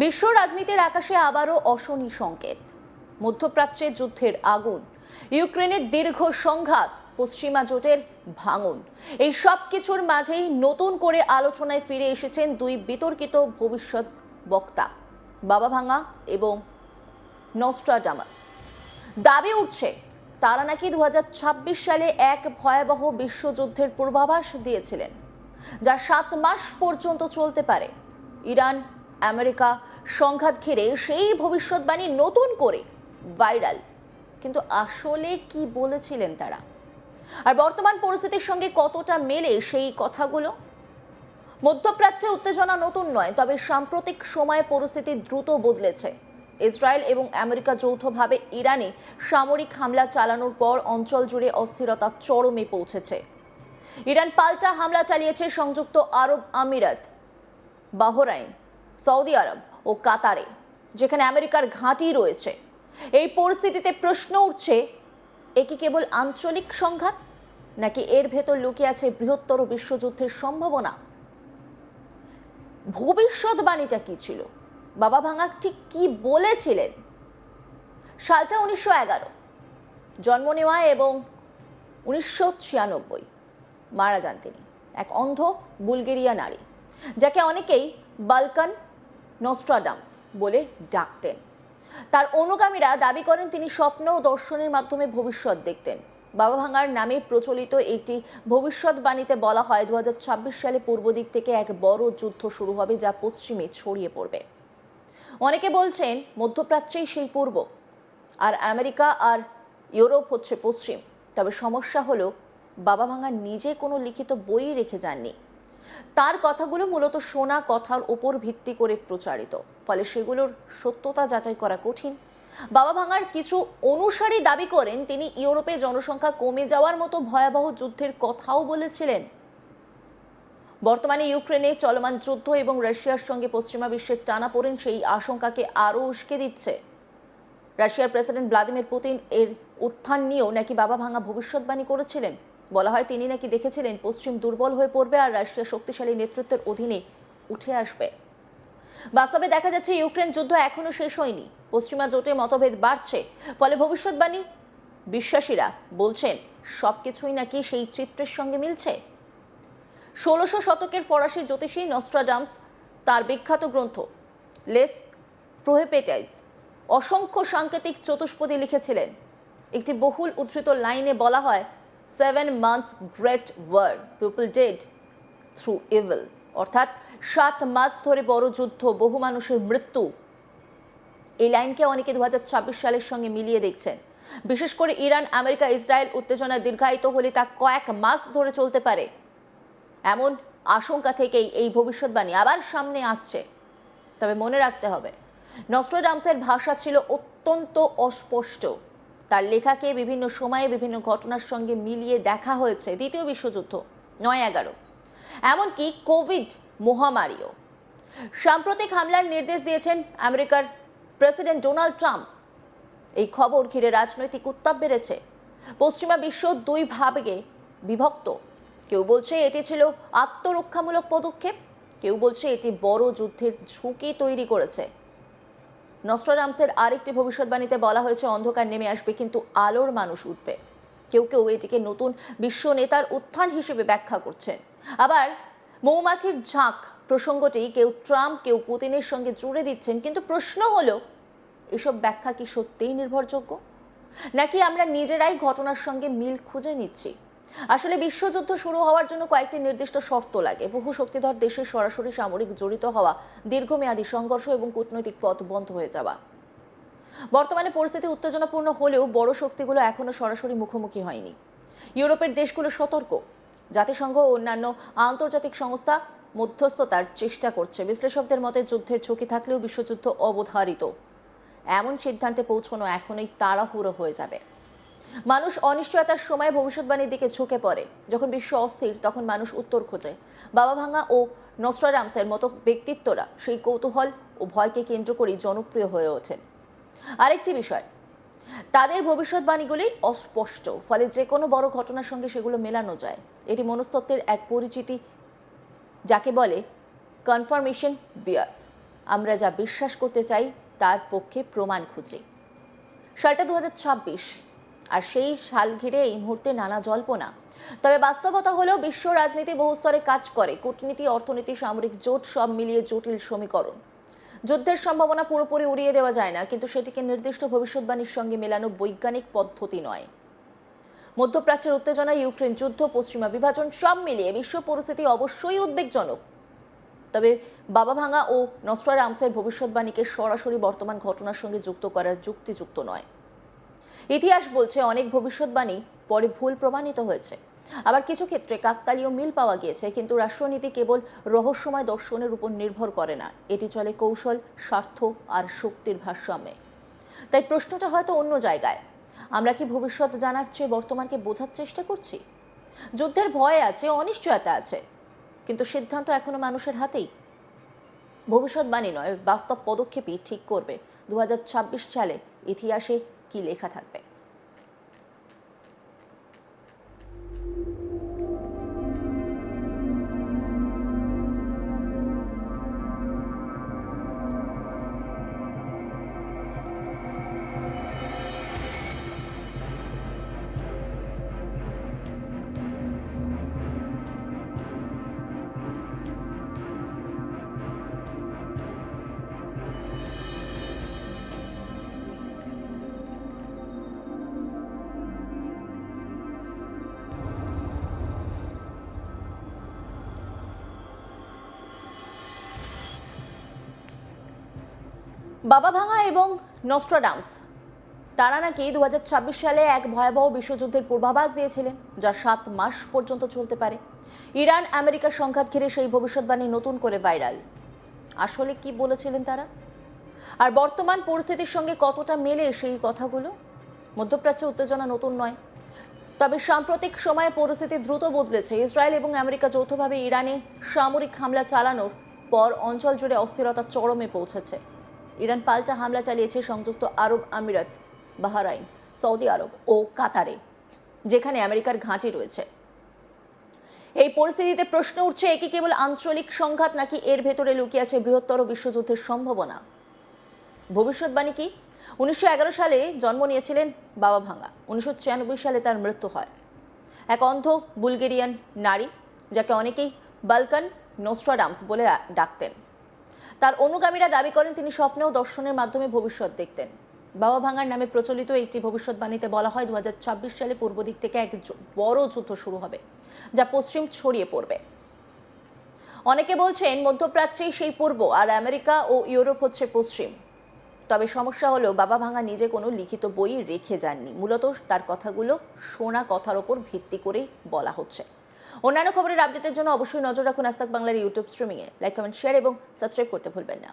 বিশ্ব রাজনীতির আকাশে আবারও অশনি সংকেত। মধ্যপ্রাচ্যে যুদ্ধের আগুন, ইউক্রেনের দীর্ঘ সংঘাত, পশ্চিমা জোটের ভাঙন, এই সব কিছুর মাঝেই নতুন করে আলোচনায় ফিরে এসেছেন দুই বিতর্কিত ভবিষ্যৎ বক্তা, বাবাভাঙা এবং নস্ট্রাডামাস। দাবি উঠছে তারা নাকি 2026 সালে এক ভয়াবহ বিশ্বযুদ্ধের পূর্বাভাস দিয়েছিলেন, যা 7 মাস পর্যন্ত চলতে পারে। ইরান আমেরিকা সংঘাত ঘিরে সেই ভবিষ্যৎবাণী নতুন করে ভাইরাল, কিন্তু আসলে কি বলেছিলেন তারা, আর বর্তমান পরিস্থিতির সঙ্গে কতটা মেলে সেই কথাগুলো? মধ্যপ্রাচ্যে উত্তেজনা নতুন নয়, তবে সাম্প্রতিক সময়ে পরিস্থিতি দ্রুত বদলেছে। ইসরায়েল এবং আমেরিকা যৌথভাবে ইরানে সামরিক হামলা চালানোর পর অঞ্চল জুড়ে অস্থিরতা চরমে পৌঁছেছে। ইরান পাল্টা হামলা চালিয়েছে সংযুক্ত আরব আমিরাত, বাহরাইন, সৌদি আরব ও কাতারে, যেখানে আমেরিকার ঘাঁটি রয়েছে। এই পরিস্থিতিতে প্রশ্ন উঠছে, এ কি কেবল আঞ্চলিক সংঘাত, নাকি এর ভেতর লুকিয়ে আছে বৃহত্তর বিশ্বযুদ্ধের সম্ভাবনা? ভবিষ্যৎবাণীটা কি ছিল? বাবাভাঙা ঠিক কি বলেছিলেন? সালটা 1911, জন্ম নেওয়া, এবং 1996 মারা যান তিনি। এক অন্ধ বুলগেরিয়া নারী, যাকে অনেকেই বালকান নস্ট্রাডামস বলে ডাকতেন। তার অনুগামীরা দাবি করেন তিনি স্বপ্ন ও দর্শনের মাধ্যমে ভবিষ্যৎ দেখতেন। বাবাভাঙার নামে প্রচলিত একটি ভবিষ্যৎবাণীতে বলা হয় 2026 সালে পূর্ব দিক থেকে এক বড় যুদ্ধ শুরু হবে, যা পশ্চিমে ছড়িয়ে পড়বে। অনেকে বলছেন মধ্যপ্রাচ্যেই সেই পূর্ব, আর আমেরিকা আর ইউরোপ হচ্ছে পশ্চিম। তবে সমস্যা হলো, বাবাভাঙা নিজে কোনো লিখিত বই রেখে যাননি। তার কথাগুলো মূলত শোনা কথার উপর ভিত্তি করে প্রচারিত, ফলে সেগুলোর সত্যতা যাচাই করা কঠিন। বাবাভাঙার কিছু অনুসারী দাবি করেন তিনি ইউরোপে জনসংখ্যা কমে যাওয়ার মতো ভয়াবহ যুদ্ধের কথাও বলেছিলেন। বর্তমানে ইউক্রেনে চলমান যুদ্ধ এবং রাশিয়ার সঙ্গে পশ্চিমা বিশ্বের টানাপোড়েন সেই আশঙ্কাকে আরও উস্কে দিচ্ছে। রাশিয়ার প্রেসিডেন্ট ভ্লাদিমির পুতিন এর উত্থান নিয়েও নাকি বাবাভাঙা ভবিষ্যৎবাণী করেছিলেন। বলা হয় তিনি নাকি দেখেছিলেন পশ্চিম দুর্বল হয়ে পড়বে আর রাশিয়া শক্তিশালী নেতৃত্বের অধীনে উঠে আসবে। বাস্তবে দেখা যাচ্ছে ইউক্রেন যুদ্ধ এখনো শেষ হয়নি, পশ্চিমা জোটে মতভেদ বাড়ছে। ফলে ভবিষ্যৎবাণী বিশ্বাসীরা বলছেন সবকিছুই নাকি সেই চিত্রের সঙ্গে মিলছে। 1600 শতকের ফরাসি জ্যোতিষী নস্ট্রাডামস তার বিখ্যাত গ্রন্থ লেস প্রোহেপেটাইস অসংখ্য সাংকেতিক চতুষ্পদী লিখেছিলেন। একটি বহুল উদ্ধৃত লাইনে বলা হয়, 7 months great war, people dead through evil, অর্থাৎ 7 মাস ধরে বড় যুদ্ধ, বহু মানুষের মৃত্যু। এই লাইনকে অনেকে 2026 সালের সঙ্গে মিলিয়ে দেখছেন। বিশেষ করে ইরান আমেরিকা ইসরায়েল উত্তেজনা দীর্ঘায়িত হলে তা কয়েক মাস ধরে চলতে পারে, এমন আশঙ্কা থেকেই এই ভবিষ্যৎবাণী আবার সামনে আসছে। তবে মনে রাখতে হবে, নস্ট্রাডামসের ভাষা ছিল অত্যন্ত অস্পষ্ট। তার লেখাকে বিভিন্ন সময়ে বিভিন্ন ঘটনার সঙ্গে মিলিয়ে দেখা হয়েছে। দ্বিতীয় বিশ্বযুদ্ধ, 9/11, এমনকি কোভিড মহামারীও। সাম্প্রতিক হামলার নির্দেশ দিয়েছেন আমেরিকার প্রেসিডেন্ট ডোনাল্ড ট্রাম্প। এই খবর ঘিরে রাজনৈতিক উত্তাপ বেড়েছে। পশ্চিমা বিশ্ব দুই ভাগে বিভক্ত। কেউ বলছে এটি ছিল আত্মরক্ষামূলক পদক্ষেপ, কেউ বলছে এটি বড় যুদ্ধের ঝুঁকি তৈরি করেছে। নস্ট্রাডামসের আরেকটি ভবিষ্যৎবাণীতে বলা হয়েছে অন্ধকার নেমে আসবে, কিন্তু আলোর মানুষ উঠবে। কেউ কেউ এটিকে নতুন বিশ্ব নেতার উত্থান হিসেবে ব্যাখ্যা করছেন। আবার মৌমাছির ঝাঁক প্রসঙ্গটি কেউ ট্রাম্প, কেউ পুতিনের সঙ্গে জুড়ে দিচ্ছেন। কিন্তু প্রশ্ন হলো, এসব ব্যাখ্যা কি সত্যিই নির্ভরযোগ্য, নাকি আমরা নিজেরাই ঘটনার সঙ্গে মিল খুঁজে নিচ্ছি? আসলে বিশ্বযুদ্ধ শুরু হওয়ার জন্য কয়েকটি নির্দিষ্ট শর্ত লাগে: বহু শক্তিধর দেশের সরাসরি সামরিক জড়িত হওয়া, দীর্ঘমেয়াদী সংঘর্ষ এবং কূটনৈতিক পথ বন্ধ হয়ে যাওয়া। বর্তমানে পরিস্থিতি উত্তেজনাপূর্ণ হলেও বড় শক্তিগুলো এখনো সরাসরি মুখোমুখি হয়নি। ইউরোপের দেশগুলো সতর্ক, জাতিসংঘ ও অন্যান্য আন্তর্জাতিক সংস্থা মধ্যস্থতার চেষ্টা করছে। বিশ্লেষকদের মতে যুদ্ধের ঝুঁকি থাকলেও বিশ্বযুদ্ধ অবধারিত, এমন সিদ্ধান্তে পৌঁছানো এখনই তাড়াহুড়ো হয়ে যাবে। মানুষ অনিশ্চয়তার সময় ভবিষ্যৎবাণীর দিকে ঝুঁকে পড়ে। যখন বিশ্ব অস্থির, তখন মানুষ উত্তর খোঁজে। বাবাভাঙা ও নস্ট্রাডামসের মতো ব্যক্তিত্বরা সেই কৌতূহল ও ভয়কে কেন্দ্র করেই জনপ্রিয় হয়ে ওঠেন। আরেকটি বিষয়, তাদের ভবিষ্যৎবাণীগুলি অস্পষ্ট, ফলে যে কোনো বড় ঘটনার সঙ্গে সেগুলো মেলানো যায়। এটি মনস্তত্ত্বের এক পরিচিতি, যাকে বলে কনফার্মেশন বিয়াস। আমরা যা বিশ্বাস করতে চাই তার পক্ষে প্রমাণ খুঁজি। সালটা 2026, আর সেই সাল ঘিরে এই মুহূর্তে নানা জল্পনা। তবে বাস্তবতা হলেও বিশ্ব রাজনীতি বহু স্তরে কাজ করে, কূটনীতি, অর্থনীতি, সামরিক জোট সব মিলিয়ে জটিল সমীকরণ। যুদ্ধের সম্ভাবনা পুরোপুরি উড়িয়ে দেওয়া যায় না, কিন্তু সেটিকে নির্দিষ্ট ভবিষ্যৎবাণীর সঙ্গে মেলানো বৈজ্ঞানিক পদ্ধতি নয়। মধ্যপ্রাচ্যের উত্তেজনা, ইউক্রেন যুদ্ধ, পশ্চিমা বিভাজন সব মিলিয়ে বিশ্ব পরিস্থিতি অবশ্যই উদ্বেগজনক। তবে বাবা ভাঙা ও নস্ট্রাডামসের ভবিষ্যৎবাণীকে সরাসরি বর্তমান ঘটনার সঙ্গে যুক্ত করার যুক্তিযুক্ত নয়। ইতিহাস বলছে অনেক ভবিষ্যৎবাণী পরে ভুল প্রমাণিত হয়েছে, আবার কিছু ক্ষেত্রে কাকতালীয় মিল পাওয়া গিয়েছে। কিন্তু রাষ্ট্রনীতি কেবল রহস্যময় দর্শনের উপর নির্ভর করে না, এটি চলে কৌশল, স্বার্থ আর শক্তির ভারসাম্যে। তাই প্রশ্নটা হয়তো অন্য জায়গায়। আমরা কি ভবিষ্যৎ জানার চেয়ে বর্তমানকে বোঝার চেষ্টা করছি? যুদ্ধের ভয় আছে, অনিশ্চয়তা আছে, কিন্তু সিদ্ধান্ত এখনো মানুষের হাতেই। ভবিষ্যৎবাণী নয়, বাস্তব পদক্ষেপই ঠিক করবে 2026 সালে ইতিহাসে কি লেখা থাকবে। বাবা ভাঙা এবং নস্ট্রাডামস তারা নাকি 2026 সালে এক ভয়াবহ বিশ্বযুদ্ধের পূর্বাভাস দিয়েছিলেন, যা 7 মাস পর্যন্ত চলতে পারে। ইরান আমেরিকার সংঘাত ঘিরে সেই ভবিষ্যৎবাণী নতুন করে ভাইরাল। আসলে কি বলেছিলেন তারা, আর বর্তমান পরিস্থিতির সঙ্গে কতটা মেলে সেই কথাগুলো? মধ্যপ্রাচ্যে উত্তেজনা নতুন নয়, তবে সাম্প্রতিক সময়ে পরিস্থিতি দ্রুত বদলেছে। ইসরায়েল এবং আমেরিকা যৌথভাবে ইরানে সামরিক হামলা চালানোর পর অঞ্চল জুড়ে অস্থিরতা চরমে পৌঁছেছে। ইরান পাল্টা হামলা চালিয়েছে সংযুক্ত আরব আমিরাত, বাহরাইন, সৌদি আরব ও কাতারে, যেখানে আমেরিকার ঘাঁটি রয়েছে। এই পরিস্থিতিতে প্রশ্ন উঠছে, এ কি কেবল আঞ্চলিক সংঘাত, নাকি এর ভেতরে লুকিয়ে আছে বৃহত্তর বিশ্বযুদ্ধের সম্ভাবনা? ভবিষ্যৎবাণী কি? 1911 সালে জন্ম নিয়েছিলেন বাবা ভাঙা। 1996 সালে তার মৃত্যু হয়। এক অন্ধ বুলগেরিয়ান নারী, যাকে অনেকেই বালকান নস্ট্রাডামস বলে ডাকতেন। তার অনুগামীরা দাবি করেন তিনি স্বপ্ন ও দর্শনের মাধ্যমে ভবিষ্যৎ দেখতেন। বাবা ভাঙার নামে প্রচলিত একটি ভবিষ্যৎবাণীতে বলা হয় 2026 সালে পূর্ব দিক থেকে এক বড় যুদ্ধ শুরু হবে, যা পশ্চিম ছড়িয়ে পড়বে। অনেকে বলছেন মধ্যপ্রাচ্যেই সেই পূর্ব, আর আমেরিকা ও ইউরোপ হচ্ছে পশ্চিম। তবে সমস্যা হলো, বাবা ভাঙা নিজে কোনো লিখিত বই রেখে যাননি। মূলত তার কথাগুলো শোনা কথার ওপর ভিত্তি করেই বলা হচ্ছে। অন্যান্য খবরের আপডেটের জন্য অবশ্যই নজর রাখুন আজ তাক বাংলার ইউটিউব স্ট্রিমিংয়ে। লাইক, কমেন্ট, শেয়ার এবং সাবস্ক্রাইব করতে ভুলবেন না।